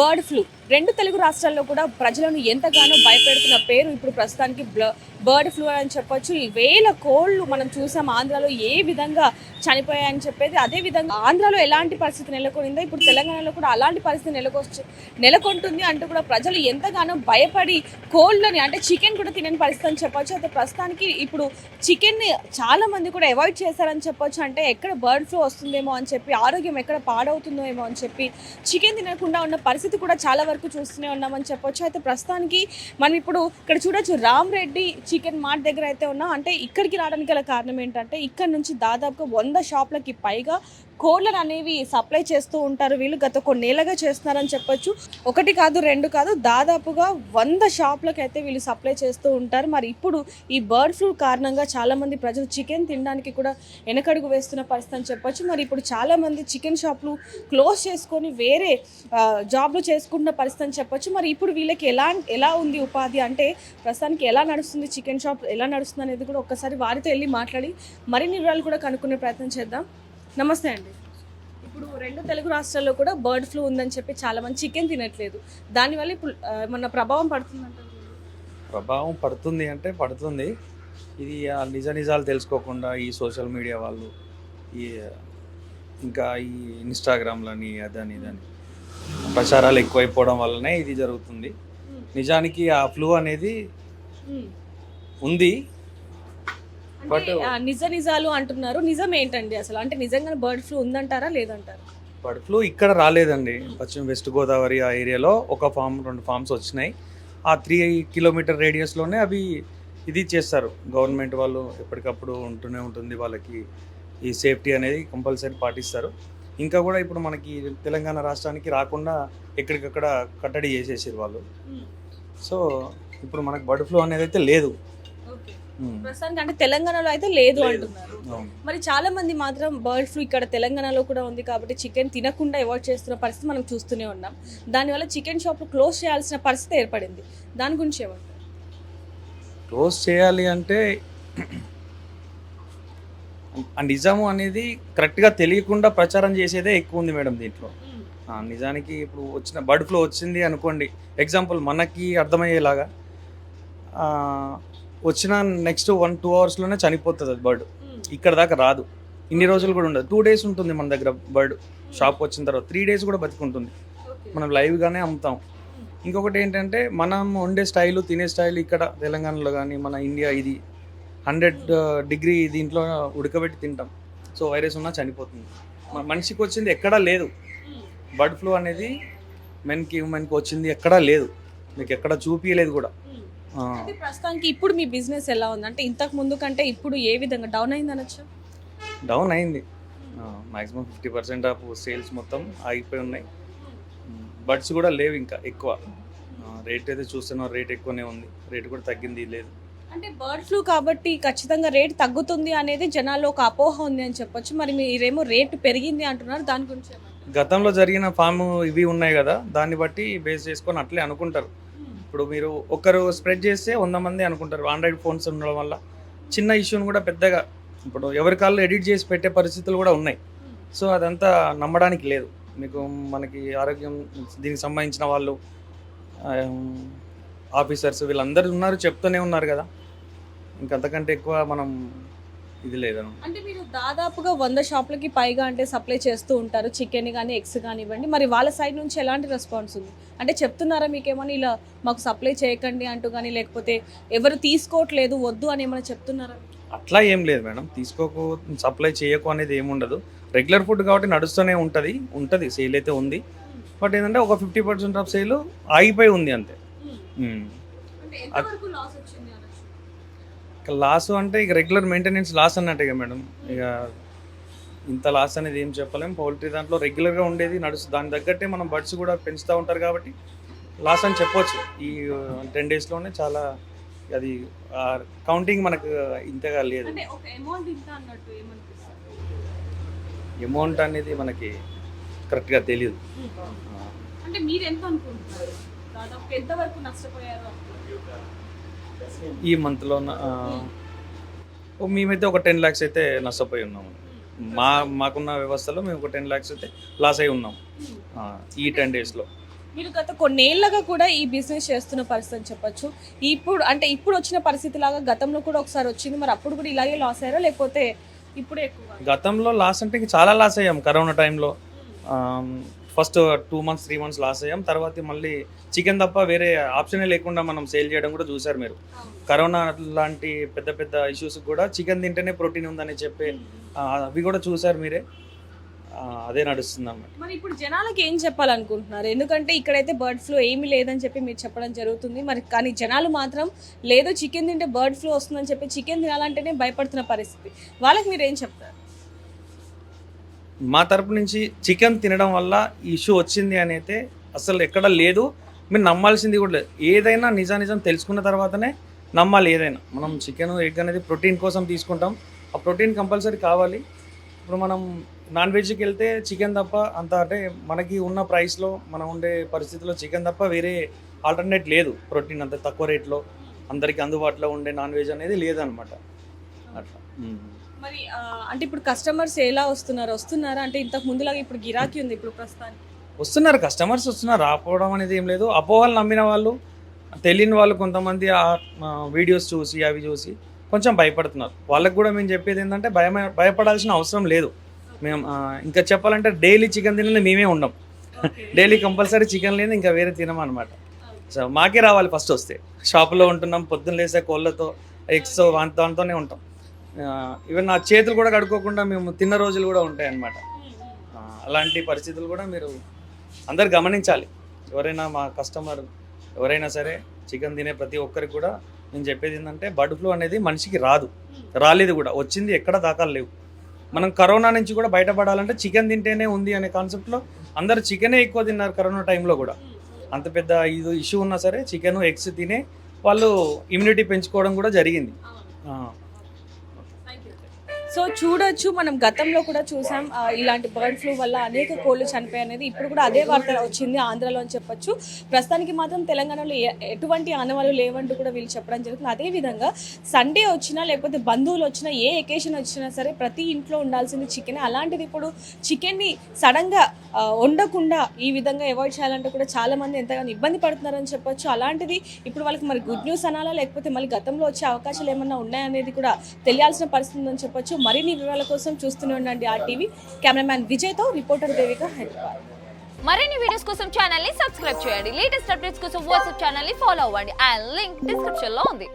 Bird flu రెండు తెలుగు రాష్ట్రాల్లో కూడా ప్రజలను ఎంతగానో భయపెడుతున్న పేరు ఇప్పుడు ప్రస్తుతానికి బర్డ్ ఫ్లూ అని చెప్పొచ్చు. ఈ వేల కోళ్ళు మనం చూసాం ఆంధ్రాలో ఏ విధంగా చనిపోయాయని చెప్పేది. అదే విధంగా ఆంధ్రాలో ఎలాంటి పరిస్థితి నెలకొనిందో ఇప్పుడు తెలంగాణలో కూడా అలాంటి పరిస్థితి నెలకొంటుంది అంటూ కూడా ప్రజలు ఎంతగానో భయపడి కోళ్ళని అంటే చికెన్ కూడా తినని పరిస్థితి అని చెప్పొచ్చు. అయితే ప్రస్తుతానికి ఇప్పుడు చికెన్ని చాలా మంది కూడా అవాయిడ్ చేశారని చెప్పొచ్చు. అంటే ఎక్కడ బర్డ్ ఫ్లూ వస్తుందేమో అని చెప్పి, ఆరోగ్యం ఎక్కడ పాడవుతుందో ఏమో అని చెప్పి చికెన్ తినకుండా ఉన్న పరిస్థితి కూడా చాలా వరకు చూస్తూనే ఉన్నామని చెప్పొచ్చు. అయితే ప్రస్తుతానికి మనం ఇప్పుడు ఇక్కడ చూడొచ్చు, రామ్ రెడ్డి చికెన్ మార్ట్ దగ్గర అయితే ఉన్నాం. అంటే ఇక్కడికి రావడానికి గల కారణం ఏంటంటే ఇక్కడ నుంచి దాదాపుగా 100 షాపులకి పైగా కోళ్ళను అనేవి సప్లై చేస్తూ ఉంటారు. వీళ్ళు గత కొన్నేళ్ళగా చేస్తున్నారని చెప్పొచ్చు. ఒకటి కాదు, రెండు కాదు, దాదాపుగా 100 షాపులకు అయితే వీళ్ళు సప్లై చేస్తూ ఉంటారు. మరి ఇప్పుడు ఈ బర్డ్ ఫ్లూ కారణంగా చాలామంది ప్రజలు చికెన్ తినడానికి కూడా వెనకడుగు వేస్తున్న పరిస్థితి అని చెప్పొచ్చు. మరి ఇప్పుడు చాలామంది చికెన్ షాపులు క్లోజ్ చేసుకొని వేరే జాబ్లు చేసుకుంటున్న పరిస్థితి అని చెప్పొచ్చు. మరి ఇప్పుడు వీళ్ళకి ఎలా ఉంది ఉపాధి, అంటే ప్రస్తుతానికి ఎలా నడుస్తుంది చికెన్ షాప్, ఎలా నడుస్తుంది అనేది కూడా ఒక్కసారి వారితో వెళ్ళి మాట్లాడి మరిన్ని వివరాలు కూడా కనుక్కునే ప్రయత్నం చేద్దాం. నమస్తే అండి. ఇప్పుడు రెండు తెలుగు రాష్ట్రాల్లో కూడా బర్డ్ ఫ్లూ ఉందని చెప్పి చాలా మంది చికెన్ తినట్లేదు. దానివల్ల ఇప్పుడు మన ప్రభావం పడుతుందంటారు? ప్రభావం పడుతుంది అంటే పడుతుంది. ఇది ఆ నిజాలు తెలుసుకోకుండా ఈ సోషల్ మీడియా వాళ్ళు ఈ ఇంకా ఈ ఇన్స్టాగ్రామ్లని అదని ఇదని ప్రచారాలు ఎక్కువైపోవడం వల్లనే ఇది జరుగుతుంది. నిజానికి ఆ ఫ్లూ అనేది ఉంది. బట్ నిజాలు అంటున్నారు. నిజం ఏంటండి అసలు? అంటే నిజంగా బర్డ్ ఫ్లూ ఉందంటారా లేదంటారా? బర్డ్ ఫ్లూ ఇక్కడ రాలేదండి. పశ్చిమ వెస్ట్ గోదావరి ఆ ఏరియాలో ఒక ఫామ్ 2 ఫామ్స్ వచ్చినాయి. ఆ 3 కిలోమీటర్ రేడియస్లోనే అవి ఇది చేస్తారు. గవర్నమెంట్ వాళ్ళు ఎప్పటికప్పుడు ఉంటూనే ఉంటుంది, వాళ్ళకి ఈ సేఫ్టీ అనేది కంపల్సరీ పాటిస్తారు. ఇంకా కూడా ఇప్పుడు మనకి తెలంగాణ రాష్ట్రానికి రాకుండా ఎక్కడికక్కడ కట్టడి చేసేసారు వాళ్ళు. సో ఇప్పుడు మనకు బర్డ్ ఫ్లూ అనేది అయితే లేదు ప్రస్తుతానికి. అంటే తెలంగాణలో అయితే లేదు అంటున్నారు. మరి చాలా మంది మాత్రం బర్డ్ ఫ్లూ ఇక్కడ తెలంగాణలో కూడా ఉంది కాబట్టి చికెన్ తినకుండా అవాయిడ్ చేస్తున్న పరిస్థితి మనం చూస్తూనే ఉన్నాం. దానివల్ల చికెన్ షాప్ క్లోజ్ చేయాల్సిన పరిస్థితి ఏర్పడింది. దాని గురించి ఏమంటారు? క్లోజ్ చేయాలి అంటే ఆ నిజాము అనేది కరెక్ట్గా తెలియకుండా ప్రచారం చేసేదే ఎక్కువ ఉంది మేడం దీంట్లో. నిజానికి ఇప్పుడు వచ్చిన బర్డ్ ఫ్లూ వచ్చింది అనుకోండి, ఎగ్జాంపుల్ మనకి అర్థమయ్యేలాగా వచ్చిన నెక్స్ట్ 1-2 అవర్స్లోనే చనిపోతుంది అది బర్డ్. ఇక్కడ దాకా రాదు, ఇన్ని రోజులు కూడా ఉండదు. 2 డేస్ ఉంటుంది మన దగ్గర బర్డ్. షాప్ వచ్చిన తర్వాత 3 డేస్ కూడా బతికుంటుంది. మనం లైవ్గానే అమ్ముతాం. ఇంకొకటి ఏంటంటే మనం వండే స్టైలు, తినే స్టైల్ ఇక్కడ తెలంగాణలో కానీ మన ఇండియా ఇది 100 డిగ్రీ దీంట్లో ఉడకబెట్టి తింటాం. సో వైరస్ ఉన్నా చనిపోతుంది. మనిషికి వచ్చింది ఎక్కడా లేదు. బర్డ్ ఫ్లూ అనేది హ్యూమన్కి వచ్చింది ఎక్కడా లేదు, మీకు ఎక్కడ చూపించలేదు కూడా. ప్రస్తుతానికి ఇప్పుడు మీ బిజినెస్ ఎలా ఉంది? అంటే ఇంతకు ముందు కంటే ఇప్పుడు ఏ విధంగా డౌన్ అయింది అనొచ్చు? డౌన్ అయింది. మ్యాక్సిమం 50% ఆఫ్ సేల్స్ మొత్తం ఆగిపోయి ఉన్నాయి. బర్డ్స్ కూడా లేవు ఇంకా ఎక్కువ. రేట్ అయితే చూస్తున్నాం, రేట్ ఎక్కువనే ఉంది. రేట్ కూడా తగ్గింది లేదు. అంటే బర్డ్ ఫ్లూ కాబట్టి ఖచ్చితంగా రేట్ తగ్గుతుంది అనేది జనాల్లో ఒక అపోహ ఉంది అని చెప్పొచ్చు. మరి మీరేమో రేటు పెరిగింది అంటున్నారు, దాని గురించి గతంలో జరిగిన ఫామ్ ఇవి ఉన్నాయి కదా, దాన్ని బట్టి బేస్ చేసుకొని అట్లే అనుకుంటారు. ఇప్పుడు మీరు ఒకరు స్ప్రెడ్ చేస్తే 100 మంది అనుకుంటారు. ఆండ్రాయిడ్ ఫోన్స్ ఉండడం వల్ల చిన్న ఇష్యూని కూడా పెద్దగా ఇప్పుడు ఎవరి కాళ్ళు ఎడిట్ చేసి పెట్టే పరిస్థితులు కూడా ఉన్నాయి. సో అదంతా నమ్మడానికి లేదు. మీకు మనకి ఆరోగ్యం దీనికి సంబంధించిన వాళ్ళు ఆఫీసర్స్ వీళ్ళందరూ ఉన్నారు, చెప్తూనే ఉన్నారు కదా. ఇంకంతకంటే ఎక్కువ మనం ఇది లేదను. అంటే మీరు దాదాపుగా 100 షాపులకి పైగా అంటే సప్లై చేస్తూ ఉంటారు, చికెన్ కానీ ఎగ్స్ కానివ్వండి. మరి వాళ్ళ సైడ్ నుంచి ఎలాంటి రెస్పాన్స్ ఉంది? అంటే చెప్తున్నారా మీకేమని ఇలా మాకు సప్లై చేయకండి అంటూ కానీ, లేకపోతే ఎవరు తీసుకోవట్లేదు వద్దు అని ఏమైనా చెప్తున్నారా? అట్లా ఏం లేదు మేడం. తీసుకోకు, సప్లై చేయకు అనేది ఏముండదు. రెగ్యులర్ ఫుడ్ కాబట్టి నడుస్తూనే ఉంటుంది సేల్ అయితే ఉంది. బట్ ఏంటంటే ఒక 50% ఆఫ్ సేల్ ఆగిపోయి ఉంది అంతే. లాస్ అంటే ఇక రెగ్యులర్ మెయింటెనెన్స్ లాస్ అన్నట్టే కదా మేడం. ఇక ఇంత లాస్ అనేది ఏం చెప్పలేం. పౌల్ట్రీ దాంట్లో రెగ్యులర్గా ఉండేది నడుస్తుంది, దాని తగ్గట్టే మనం బర్డ్స్ కూడా పెంచుతూ ఉంటారు కాబట్టి లాస్ అని చెప్పొచ్చు. ఈ 10 డేస్లోనే చాలా అది కౌంటింగ్ మనకు ఇంతగా లేదు. అమౌంట్ అనేది మనకి కరెక్ట్గా తెలియదు. అంటే మీరు ఎంత అనుకుంటున్నారు, దాదాపు ఎంత వరకు నష్టపోయారు ఈ మంత్లో? మేమైతే ఒక 10 lakhs అయితే నష్టపోయి ఉన్నాము. మాకున్న వ్యవస్థలో మేము ఒక 10 lakhs అయితే లాస్ అయి ఉన్నాం ఈ 10 డేస్లో. మీరు గత కొన్నేళ్లుగా కూడా ఈ బిజినెస్ చేస్తున్న పరిస్థితి అని చెప్పొచ్చు. ఇప్పుడు వచ్చిన పరిస్థితి లాగా గతంలో కూడా ఒకసారి వచ్చింది. మరి అప్పుడు కూడా ఇలాగే లాస్ అయ్యారా లేకపోతే ఇప్పుడే ఎక్కువ? గతంలో లాస్ అంటే ఇంక చాలా లాస్ అయ్యాం కరోనా టైంలో. ఫస్ట్ 2 months 3 months లాస్ అయ్యాం. తర్వాత మళ్ళీ చికెన్ తప్ప వేరే ఆప్షనే లేకుండా మనం సేల్ చేయడం కూడా చూసారు మీరు. కరోనా లాంటి పెద్ద పెద్ద ఇష్యూస్ కూడా చికెన్ తింటేనే ప్రోటీన్ ఉందని చెప్పి అవి కూడా చూసారు మీరే. అదే నడుస్తుంది అన్నమాట. మరి ఇప్పుడు జనాలకి ఏం చెప్పాలనుకుంటున్నారు? ఎందుకంటే ఇక్కడైతే బర్డ్ ఫ్లూ ఏమీ లేదని చెప్పి మీరు చెప్పడం జరుగుతుంది. మరి కానీ జనాలు మాత్రం లేదు చికెన్ తింటే బర్డ్ ఫ్లూ వస్తుందని చెప్పి చికెన్ తినాలంటేనే భయపడుతున్న పరిస్థితి. వాళ్ళకి మీరు ఏం చెప్తారు? మా తరపు నుంచి చికెన్ తినడం వల్ల ఈ ఇష్యూ వచ్చింది అని అయితే అసలు ఎక్కడ లేదు. మీరు నమ్మాల్సింది కూడా లేదు. ఏదైనా నిజం తెలుసుకున్న తర్వాతనే నమ్మాలి. ఏదైనా మనం చికెన్ ఎగ్ అనేది ప్రోటీన్ కోసం తీసుకుంటాం. ఆ ప్రోటీన్ కంపల్సరీ కావాలి. ఇప్పుడు మనం నాన్ వెజ్కి వెళ్తే చికెన్ తప్ప అంత అంటే మనకి ఉన్న ప్రైస్లో మనం ఉండే పరిస్థితిలో చికెన్ తప్ప వేరే ఆల్టర్నేట్ లేదు. ప్రోటీన్ అంత తక్కువ రేట్లో అందరికీ అందుబాటులో ఉండే నాన్ వెజ్ అనేది లేదనమాట. అట్లా మరి అంటే ఇప్పుడు కస్టమర్స్ ఎలా వస్తున్నారా? అంటే ఇంతకు ముందులాగా ఇప్పుడు గిరాకీ ఉంది ఇప్పుడు ప్రస్తుతానికి? వస్తున్నారు, కస్టమర్స్ వస్తున్నారు. రాకపోవడం అనేది ఏం లేదు. అపోహలు నమ్మిన వాళ్ళు, తెలియని వాళ్ళు కొంతమంది వీడియోస్ చూసి అవి చూసి కొంచెం భయపడుతున్నారు. వాళ్ళకి కూడా మేము చెప్పేది ఏంటంటే భయపడాల్సిన అవసరం లేదు. మేము ఇంకా చెప్పాలంటే డైలీ చికెన్ తినని మేమే ఉండం. డైలీ కంపల్సరీ చికెన్ లేదు ఇంకా వేరే తినమా అనమాట. సో మాకే రావాలి ఫస్ట్ వస్తే. షాపులో ఉంటున్నాం, పొద్దున్న లేసే కోళ్ళతో ఎగ్స్ దాంతోనే ఉంటాం. ఈవెన్ నా చేతులు కూడా కడుక్కోకుండా మేము తిన్న రోజులు కూడా ఉంటాయి అన్నమాట. అలాంటి పరిస్థితులు కూడా మీరు అందరు గమనించాలి. ఎవరైనా మా కస్టమర్ ఎవరైనా సరే చికెన్ తినే ప్రతి ఒక్కరికి కూడా నేను చెప్పేది ఏంటంటే బర్డ్ ఫ్లూ అనేది మనిషికి రాలేదు కూడా, వచ్చింది ఎక్కడ దాఖలు లేవు. మనం కరోనా నుంచి కూడా బయటపడాలంటే చికెన్ తింటేనే ఉంది అనే కాన్సెప్ట్లో అందరు చికెనే ఎక్కువ తిన్నారు కరోనా టైంలో కూడా. అంత పెద్ద ఇది ఇష్యూ ఉన్నా సరే చికెన్ ఎగ్స్ తినే వాళ్ళు ఇమ్యూనిటీ పెంచుకోవడం కూడా జరిగింది. సో చూడొచ్చు, మనం గతంలో కూడా చూసాం ఇలాంటి బర్డ్ ఫ్లూ వల్ల అనేక కోళ్ళు చనిపోయాయి అనేది. ఇప్పుడు కూడా అదే వార్త వచ్చింది ఆంధ్రాలో అని చెప్పొచ్చు. ప్రస్తుతానికి మాత్రం తెలంగాణలో ఎటువంటి ఆనవాళ్ళు లేవంటూ కూడా వీళ్ళు చెప్పడం జరుగుతుంది. అదేవిధంగా సండే వచ్చినా లేకపోతే బంధువులు వచ్చినా ఏ ఎకేషన్ వచ్చినా సరే ప్రతి ఇంట్లో ఉండాల్సింది చికెన్. అలాంటిది ఇప్పుడు చికెన్ని సడన్గా వండకుండా ఈ విధంగా అవాయిడ్ చేయాలంటే కూడా చాలామంది ఎంతగానో ఇబ్బంది పడుతున్నారని చెప్పొచ్చు. అలాంటిది ఇప్పుడు వాళ్ళకి మరి గుడ్ న్యూస్ అనాలా లేకపోతే మళ్ళీ గతంలో వచ్చే అవకాశాలు ఏమన్నా ఉన్నాయనేది కూడా తెలియాల్సిన పరిస్థితి ఉందని చెప్పొచ్చు. మరిన్ని వివరాల కోసం చూస్తూనే ఉండండి RTV. కెమెరామ్యాన్ విజయ్తో రిపోర్టర్ దేవిక, హైదరాబాద్. మరిన్ని వీడియోస్ కోసం ఛానల్ ని సబ్స్క్రైబ్ చేయండి. లేటెస్ట్ అప్డేట్స్ కోసం వాట్సాప్ ఛానల్ ని ఫాలో అవ్వండి. ఆ లింక్ డిస్క్రిప్షన్ లో ఉంది.